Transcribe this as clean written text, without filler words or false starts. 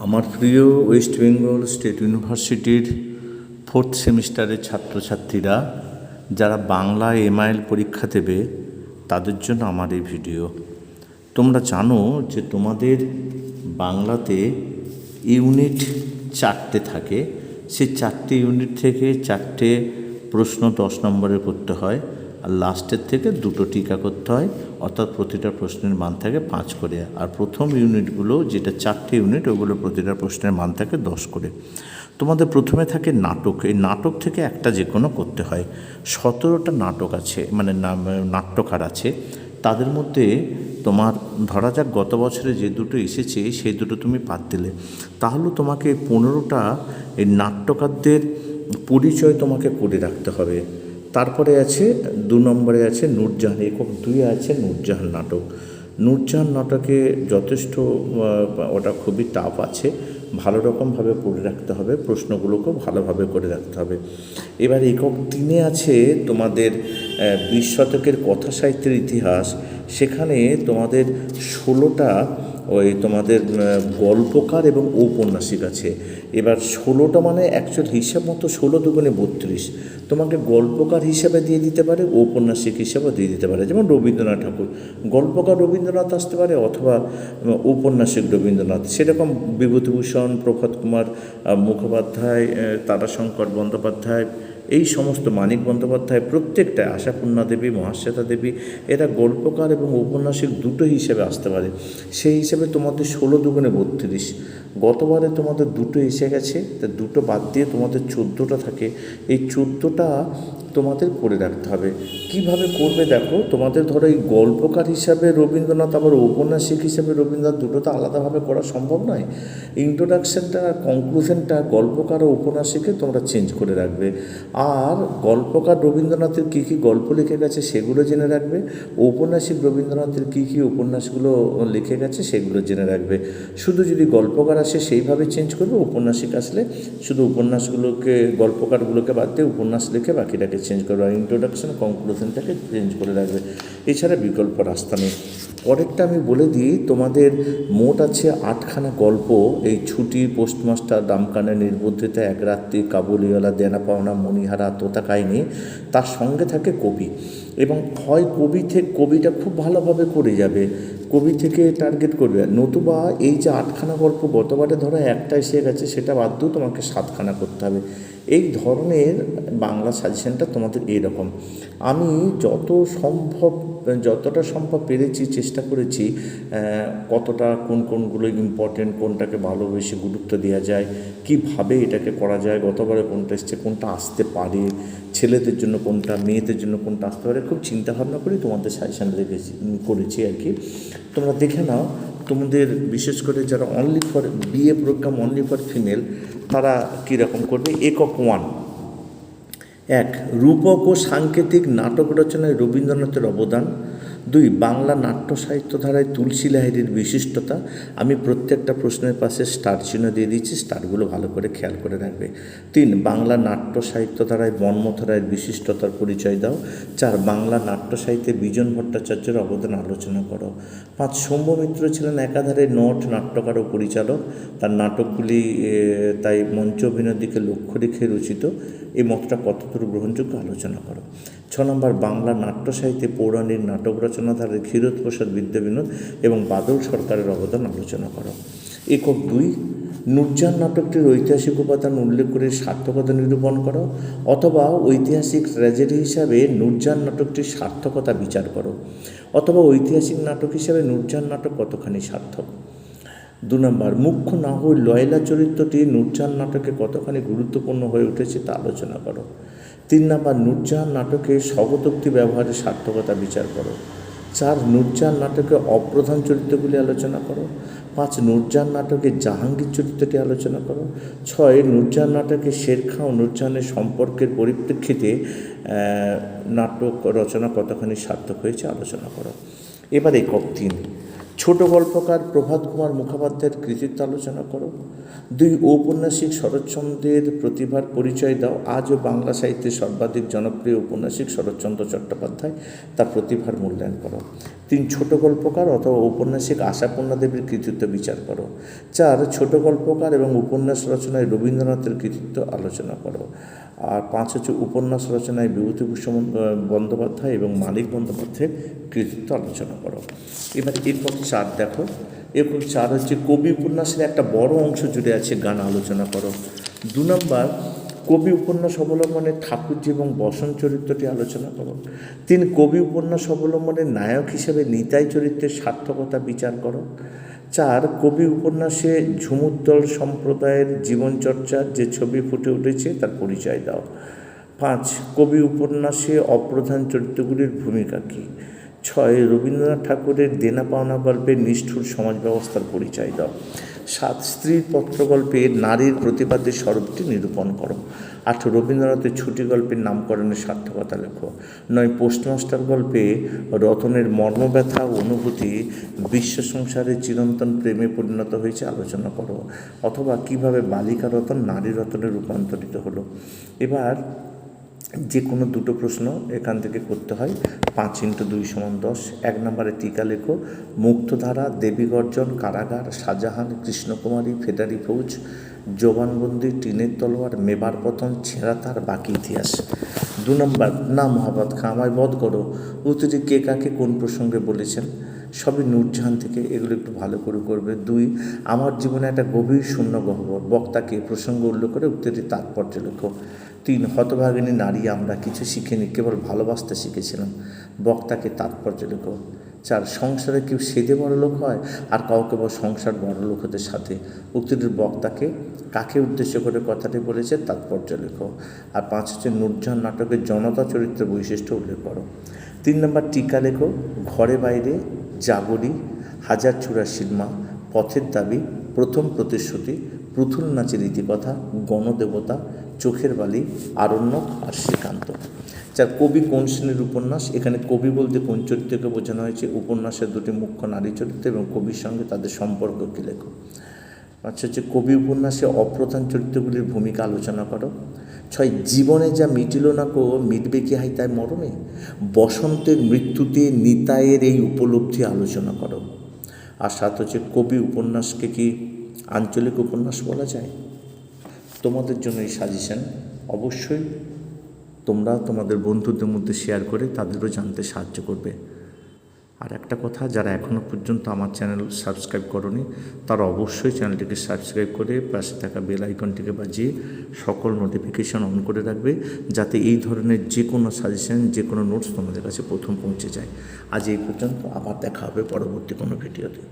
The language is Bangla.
আমার প্রিয় ওয়েস্ট বেঙ্গল স্টেট ইউনিভার্সিটির 4th সেমিস্টারের ছাত্রছাত্রীরা যারা বাংলা MIL পরীক্ষা দেবে তাদের জন্য আমার এই ভিডিও। তোমরা জানো যে তোমাদের বাংলাতে ইউনিট 4টে থাকে, সেই 4টে ইউনিট থেকে 4টে প্রশ্ন 10 নম্বরের করতে হয়, আর লাস্টের থেকে 2টো টিকা করতে হয়, অর্থাৎ প্রতিটা প্রশ্নের মান থাকে 5 করে। আর প্রথম ইউনিটগুলো যেটা 4টে ইউনিট, ওগুলো প্রতিটা প্রশ্নের মান থাকে 10 করে। তোমাদের প্রথমে থাকে নাটক। এই নাটক থেকে একটা যে কোনো করতে হয়। 17টা নাটক আছে, মানে নাট্যকার আছে। তাদের মধ্যে তোমার ধরা যাক গত বছরে যে দুটো এসেছে সেই দুটো তুমি বাদ দিলে, তাহলে তোমাকে 15টা এই নাট্যকারদের পরিচয় তোমাকে করে রাখতে হবে। তারপরে আছে 2 নম্বরে আছে নূরজাহান, একক 2 আছে নূরজাহান নাটক। নূরজাহান নাটকে যথেষ্ট ওটা খুবই টাফ আছে, ভালো রকমভাবে পড়ে রাখতে হবে, প্রশ্নগুলোকেও ভালোভাবে করে রাখতে হবে। এবার একক 3 আছে তোমাদের 20 শতকের কথা সাহিত্যের ইতিহাস। সেখানে তোমাদের 16টা ওই তোমাদের গল্পকার এবং ঔপন্যাসিক আছে। এবার 16টা মানে অ্যাকচুয়াল হিসাব মতো 16 দুগুণে 32, তোমাকে গল্পকার হিসাবে দিয়ে দিতে পারে, ঔপন্যাসিক হিসাবে দিয়ে দিতে পারে। যেমন রবীন্দ্রনাথ ঠাকুর, গল্পকার রবীন্দ্রনাথ আসতে পারে, অথবা ঔপন্যাসিক রবীন্দ্রনাথ। সেরকম বিভূতিভূষণ, প্রভাত কুমার মুখোপাধ্যায়, তারাশঙ্কর বন্দ্যোপাধ্যায়, এই সমস্ত মানিক বন্দ্যোপাধ্যায়, প্রত্যেকটা আশাপূর্ণা দেবী, মহাশ্বেতা দেবী, এরা গল্পকার এবং ঔপন্যাসিক দুটো হিসেবে আসতে পারে। সেই হিসেবে তোমাদের 16 দুগুণে 32। গতবারে তোমাদের 2টো এসে গেছে, তা 2টো বাদ দিয়ে তোমাদের 14টা থাকে। এই 14টা তোমাদের করে রাখতে হবে। কিভাবে করবে দেখো, তোমাদের ধরো এই গল্পকার হিসাবে রবীন্দ্রনাথ, আবার ঔপন্যাসিক হিসাবে রবীন্দ্রনাথ, দুটো তো আলাদাভাবে করা সম্ভব নয়। ইন্ট্রোডাকশনটা আর কনক্লুশনটা গল্পকার ও ঔপন্যাসিকে তোমরা চেঞ্জ করে রাখবে। আর গল্পকার রবীন্দ্রনাথের কী কী গল্প লিখে গেছে সেগুলো জেনে রাখবে, ঔপন্যাসিক রবীন্দ্রনাথের কী কী উপন্যাসগুলো লিখে গেছে সেগুলো জেনে রাখবে। শুধু যদি গল্পকার আসে সেইভাবে চেঞ্জ করবে, উপন্যাসিক আসলে শুধু উপন্যাসগুলোকে, গল্পকারগুলোকে বাদ দিয়ে উপন্যাস লিখে বাকিটাকে চেঞ্জ করবে। আর ইন্ট্রোডাকশন কনক্লুশনটাকে চেঞ্জ করে রাখবে, এছাড়া বিকল্প রাস্তা নেই। পরেরটা আমি বলে দিই, তোমাদের মোট আছে 8খানা গল্প। এই ছুটি, পোস্টমাস্টার, দামকানে, নির্বুদ্ধিতা, এক রাত্রি, কাবুলিওয়ালা, দেনা পাওনা, মণিহারা, তোতা কাহিনী। তার সঙ্গে থাকে কবি, এবং হয় কবিটা খুব ভালোভাবে করে যাবে, কবি থেকে টার্গেট করবে, নতুবা এই যে 8খানা গল্প গতবারে ধরো একটা এসে গেছে, সেটা বাদ দিয়েও তোমাকে 7খানা করতে হবে। এই ধরনের বাংলা সাজেশনটা তোমাদের এইরকম। আমি যতটা সম্ভব পেরেছি, চেষ্টা করেছি কতটা কোনগুলো ইম্পর্টেন্ট, কোনটাকে ভালো বেশি গুরুত্ব দেওয়া যায়, কিভাবে এটাকে করা যায়, গতবারে কোনটা এসছে, কোনটা আসতে পারে, ছেলেদের জন্য কোনটা, মেয়েদের জন্য কোনটা আসতে পারে, খুব চিন্তাভাবনা করে তোমাদের সাজেশন করেছি আর কি। তোমরা দেখে নাও, তোমাদের বিশেষ করে যারা only for BA programme, only for female, তারা কীরকম করবে। একক 1, 1 রূপক ও সাংকেতিক নাটক রচনায় রবীন্দ্রনাথের অবদান। 2 বাংলা নাট্য সাহিত্য ধারায় তুলসী লাহিড়ীর বিশিষ্টতা। আমি প্রত্যেকটা প্রশ্নের পাশে স্টার চিহ্ন দিয়ে দিচ্ছি, স্টারগুলো ভালো করে খেয়াল করে রাখবে। 3 বাংলা নাট্য সাহিত্য ধারায় মন্মথ রায়ের বিশিষ্টতার পরিচয় দাও। 4 বাংলা নাট্য সাহিত্যে বিজন ভট্টাচার্যের অবদান আলোচনা করো। 5 শম্ভু মিত্র ছিলেন একাধারে নট, নাট্যকার ও পরিচালক। তার নাটকগুলি তাই মঞ্চ অভিনয়ের দিকে লক্ষ্য রেখে রচিত। এই মতটা কতদূর গ্রহণযোগ্য আলোচনা করো। 6 নম্বর বাংলা নাট্য সাহিত্যে পৌরাণিক নাটক রচনাধারে ক্ষীরোদ প্রসাদ বিদ্যাবিনোদ এবং বাদল সরকারের অবদান আলোচনা করো। একক 2 নূরজাহান নাটকটির ঐতিহাসিক উপাদান উল্লেখ করে সার্থকতা নিরূপণ করো, অথবা ঐতিহাসিক ট্র্যাজেডি হিসাবে নূরজাহান নাটকটির সার্থকতা বিচার করো, অথবা ঐতিহাসিক নাটক হিসাবে নূরজাহান নাটক কতখানি সার্থক। 2 নম্বর মুখ্য না হয়ে লয়লা চরিত্রটি নূরজাহান নাটকে কতখানি গুরুত্বপূর্ণ হয়ে উঠেছে তা আলোচনা করো। 3 নম্বর নূরজাহান নাটকে স্বগতোক্তি ব্যবহারের সার্থকতা বিচার করো। 4 নূরজাহান নাটকে অপ্রধান চরিত্রগুলি আলোচনা করো। 5 নূরজাহান নাটকে জাহাঙ্গীর চরিত্রটি আলোচনা করো। 6 নূরজাহান নাটকে শের খাঁ ও নূরজাহানের সম্পর্কের পরিপ্রেক্ষিতে নাটক রচনা কতখানি সার্থক হয়েছে আলোচনা করো। এবার একক 3 ছোট গল্পকার প্রভাত কুমার মুখোপাধ্যায়ের কৃতিত্ব আলোচনা করো। 2 ঔপন্যাসিক শরৎচন্দ্রের প্রতিভার পরিচয় দাও। আজও বাংলা সাহিত্যের সর্বাধিক জনপ্রিয় ঔপন্যাসিক শরৎচন্দ্র চট্টোপাধ্যায়, তার প্রতিভার মূল্যায়ন করো। 3 ছোট গল্পকার অথবা ঔপন্যাসিক আশাপূর্ণা দেবীর কৃতিত্ব বিচার করো। 4 ছোট গল্পকার এবং উপন্যাস রচনায় রবীন্দ্রনাথের কৃতিত্ব আলোচনা করো। আর 5 হচ্ছে উপন্যাস রচনায় বিভূতিভূষণ বন্দ্যোপাধ্যায় এবং মানিক বন্দ্যোপাধ্যায়ের কৃতিত্ব আলোচনা করো। এবার এরপর 4 দেখো, এরপর 4 হচ্ছে কবি উপন্যাসের একটা বড় অংশ জুড়ে আছে গান আলোচনা করো। 2 নম্বর কবি উপন্যাস অবলম্বনে ঠাকুরজি এবং বসন্ত চরিত্রটি আলোচনা করো। 3 কবি উপন্যাস অবলম্বনে নায়ক হিসেবে নিতাই চরিত্রের সার্থকতা বিচার করো। 4 কবি উপন্যাসে ঝুমুর সম্প্রদায়ের জীবনচর্চার যে ছবি ফুটে উঠেছে তার পরিচয় দাও। 5 কবি উপন্যাসে অপ্রধান চরিত্রগুলির ভূমিকা কী। 6 রবীন্দ্রনাথ ঠাকুরের দেনা পাওনা গল্পে নিষ্ঠুর সমাজ ব্যবস্থার পরিচয় দাও। 7 স্ত্রীর পত্র গল্পে নারীর প্রতিবাদের স্বরূপটি নিরূপণ করো। 8 রবীন্দ্রনাথের ছুটি গল্পের নামকরণের সার্থকতা লেখো। 9 পোস্টমাস্টার গল্পে রতনের মর্মব্যথা ও অনুভূতি বিশ্ব সংসারের চিরন্তন প্রেমে পরিণত হয়েছে আলোচনা করো, অথবা কিভাবে বালিকা রতন নারী রতনে রূপান্তরিত হলো। এবার যে কোনো 2টো প্রশ্ন এখান থেকে করতে হয়। 5 × 2 = 10। 1 নম্বরে টিকা লেখো। মুক্তধারা, দেবীগর্জন, কারাগার, শাহজাহান, কৃষ্ণকুমারী, ফেডারি ফৌজ, জবানবন্দি, টিনের তলোয়ার, মেবার পতন, ছেঁড়া তার, বাকি ইতিহাস। 2 নম্বর না মহাবত খা আমায় বধ করো, উত্তরটি কে কাকে কোন প্রসঙ্গে বলেছেন, সবই নূরজাহান থেকে, এগুলো একটু ভালো করে করবে। 2 আমার জীবনে একটা গভীর শূন্য গহ্বর, বক্তাকে প্রসঙ্গ উল্লেখ করে উক্তিটি তাৎপর্য লেখো। 3 হতভাগিনী নারী আমরা কিছু শিখিনি, কেবল ভালোবাসতে শিখেছিলাম, বক্তাকে তাৎপর্য লেখো। 4 সংসারে কেউ সেদে বড় লোক হয় আর কাউকে বা সংসার বড় লোক হতে সাথে, উক্তিটির বক্তাকে কাকে উদ্দেশ্য করে কথাটি বলেছে তাৎপর্য লেখো। আর 5 হচ্ছে নূরজাহান নাটকের জনতা চরিত্রের বৈশিষ্ট্য উল্লেখ করো। 3 নম্বর টিকা লেখো। ঘরে বাইরে, জাগরি, হাজার চূড়ার সিনেমা, পথের দাবি, প্রথম প্রতিশ্রুতি, পুতুল নাচের ইতিকথা, গণদেবতা, চোখের বালি, আরণ্যক আর শ্রীকান্ত। 4 কবি কোন শ্রেণীর উপন্যাস। এখানে কবি বলতে কোন চরিত্রকে বোঝানো হয়েছে, উপন্যাসের 2টি মুখ্য নারী চরিত্র এবং কবির সঙ্গে তাদের সম্পর্ক কী লেখো। 5 হচ্ছে কবি উপন্যাসে অপ্রধান চরিত্রগুলির ভূমিকা আলোচনা করো। 6 জীবনে যা মিটিল না কো মিটবে কি হাই তাই মরণে, বসন্তের মৃত্যুতে নিতাইয়ের এই উপলব্ধি আলোচনা করো। আর 7 হচ্ছে কবি উপন্যাসকে কি আঞ্চলিক উপন্যাস বলা যায়। তোমাদের জন্য এই সাজেশন অবশ্যই তোমরা তোমাদের বন্ধুদের মধ্যে শেয়ার করে তাদেরও জানতে সাহায্য করবে। আর একটা কথা, যারা এখনও পর্যন্ত আমার চ্যানেল সাবস্ক্রাইব করোনি তারা অবশ্যই চ্যানেলটিকে সাবস্ক্রাইব করে পাশে থাকা বেল আইকনটিকে বাজিয়ে সকল নোটিফিকেশন অন করে রাখবে, যাতে এই ধরনের যে কোনো সাজেশন, যে কোনো নোটস তোমাদের কাছে প্রথম পৌঁছে যায়। আজ এই পর্যন্ত, আবার দেখা হবে পরবর্তী কোনো ভিডিওতে।